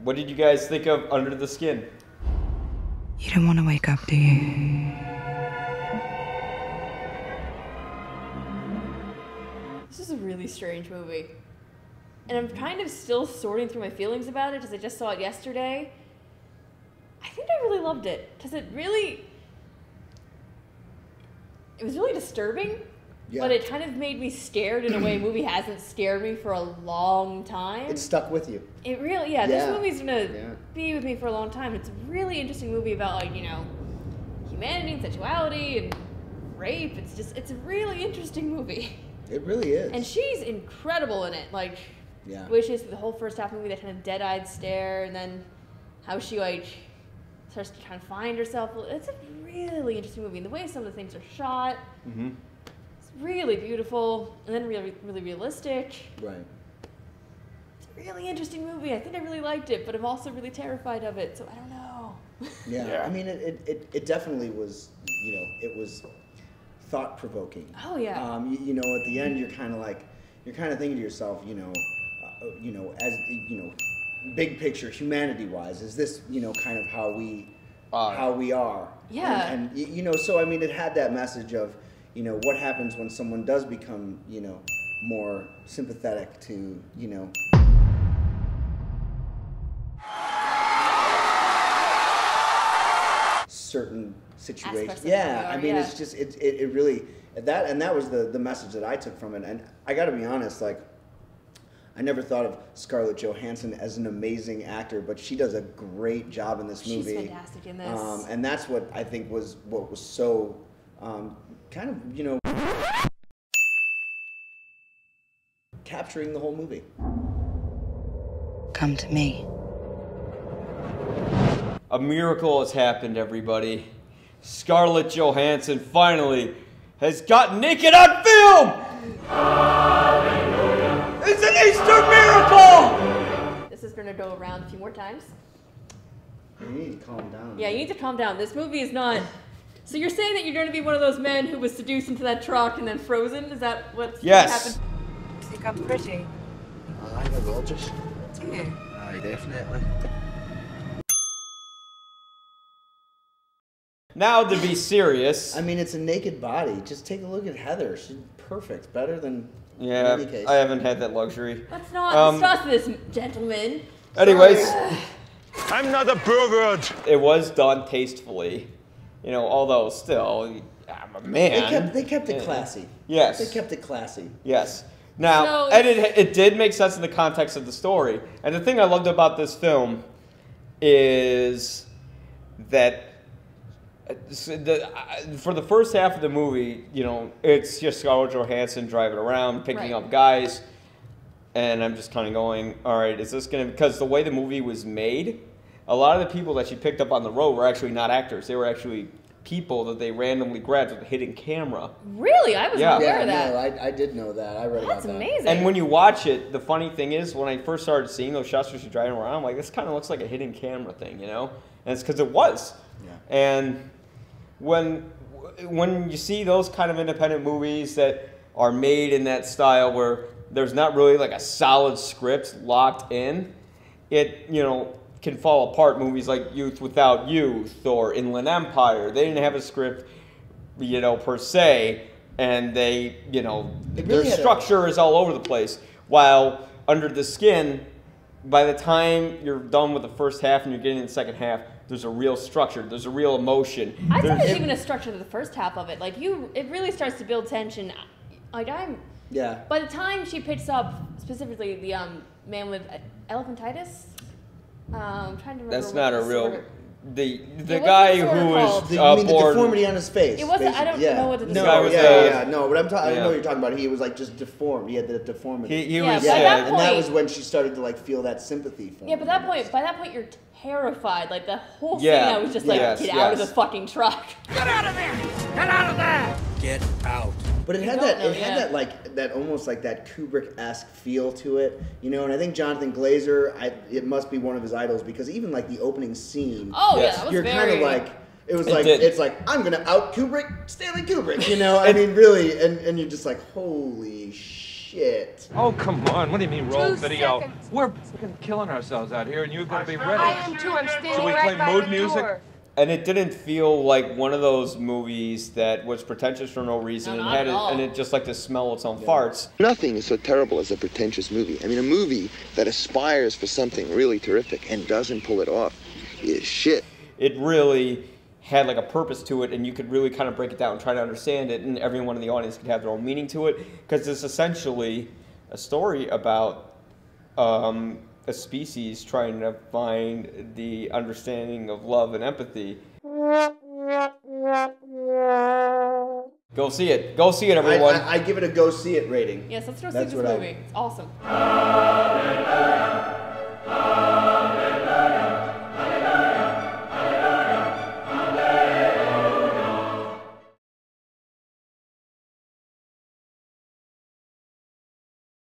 what did you guys think of Under the Skin? You don't want to wake up, do you? This is a really strange movie. And I'm kind of still sorting through my feelings about it because I just saw it yesterday. I think I really loved it because it was really disturbing, but it kind of made me scared in a way a movie hasn't scared me for a long time. It stuck with you. It really, this movie's gonna be with me for a long time. It's a really interesting movie about, like, you know, humanity and sexuality and rape. It's a really interesting movie. It really is. And she's incredible in it. Like, which is the whole first half of the movie, that kind of dead-eyed stare, and then how she, like, starts to kind of find herself. It's a really interesting movie. And the way some of the things are shot, it's really beautiful, and then really, really realistic. Right. It's a really interesting movie. I think I really liked it, but I'm also really terrified of it, so I don't know. I mean, it definitely was, you know, it was thought-provoking. Oh, yeah. You know, at the end, you're kind of thinking to yourself, you know, as, you know, big picture, humanity-wise, is this, you know, kind of how we are? Yeah. And you know, so I mean, it had that message of, you know, what happens when someone does become, you know, more sympathetic to, you know, certain situations. Yeah, I mean, it's just it really that was the message that I took from it. And I got to be honest, like, I never thought of Scarlett Johansson as an amazing actor, but she does a great job in this movie. She's fantastic in this. And that's what I think was so kind of, you know, capturing the whole movie. Come to me. A miracle has happened, everybody. Scarlett Johansson finally has gotten naked on film! It's an Easter miracle! This is going to go around a few more times. You need to calm down. Yeah, you need to calm down. This movie is not... So you're saying that you're going to be one of those men who was seduced into that truck and then frozen? Is that what's happened? You think I'm pretty? Aye, you're gorgeous. Do you? Aye, definitely. Now to be serious. I mean, it's a naked body. Just take a look at Heather. She's perfect. Better than in any case. I haven't had that luxury. Let's not discuss this, gentlemen. Anyways. I'm not a pervert. It was done tastefully. You know, although still, I'm a man. They kept it classy. Yes. They kept it classy. Yes. Now, and it did make sense in the context of the story. And the thing I loved about this film is that for the first half of the movie, you know, it's just Scarlett Johansson driving around, picking up guys, and I'm just kind of going, all right, is this going to, because the way the movie was made, a lot of the people that she picked up on the road were actually not actors. They were actually people that they randomly grabbed with a hidden camera. Really? I was not aware of that. No, I did know that. I read about that. That's amazing. And when you watch it, the funny thing is, when I first started seeing those shots where she's driving around, I'm like, this kind of looks like a hidden camera thing, you know? And it's because it was. Yeah. And when you see those kind of independent movies that are made in that style where there's not really like a solid script locked in, it, you know, can fall apart. Movies like Youth Without Youth or Inland Empire, they didn't have a script, you know, per se, and they, you know, their structure is all over the place. While Under the Skin, by the time you're done with the first half and you're getting in the second half, there's a real structure. There's a real emotion. I think there's even a structure to the first half of it. Like, it really starts to build tension. Like, by the time she picks up specifically the man with elephantitis, I'm trying to remember. That's not a real. The guy who was you mean the deformity on his face? It wasn't. I don't know what the no, no. But I know what you're talking about. He was like just deformed. He had the deformity. He was. And that was when she started to like feel that sympathy for him. Yeah, but by that point, you're terrified. Like the whole scene, I was just like, get out of the fucking truck. Get out of there! Get out of there! Get out. But it had that like that almost like that Kubrick-esque feel to it, you know. And I think Jonathan Glazer, it must be one of his idols because even like the opening scene, that was you're kind of like, it's like I'm gonna out Kubrick, Stanley Kubrick, you know. I mean, really, and you're just like, holy shit. shit. Oh, come on. What do you mean roll 2 video? seconds. We're fucking killing ourselves out here, and you're going to be ready. I am too. I'm standing Should we right play by mood the music? door. And it didn't feel like one of those movies that was pretentious for no reason No, not at all. and it just like to smell its own farts. Nothing is so terrible as a pretentious movie. I mean, a movie that aspires for something really terrific and doesn't pull it off is shit. It really had like a purpose to it, and you could really kind of break it down and try to understand it, and everyone in the audience could have their own meaning to it, because it's essentially a story about a species trying to find the understanding of love and empathy. Go see it. Go see it, everyone. I give it a go see it rating. Yes, let's go see That's this what movie. It's awesome.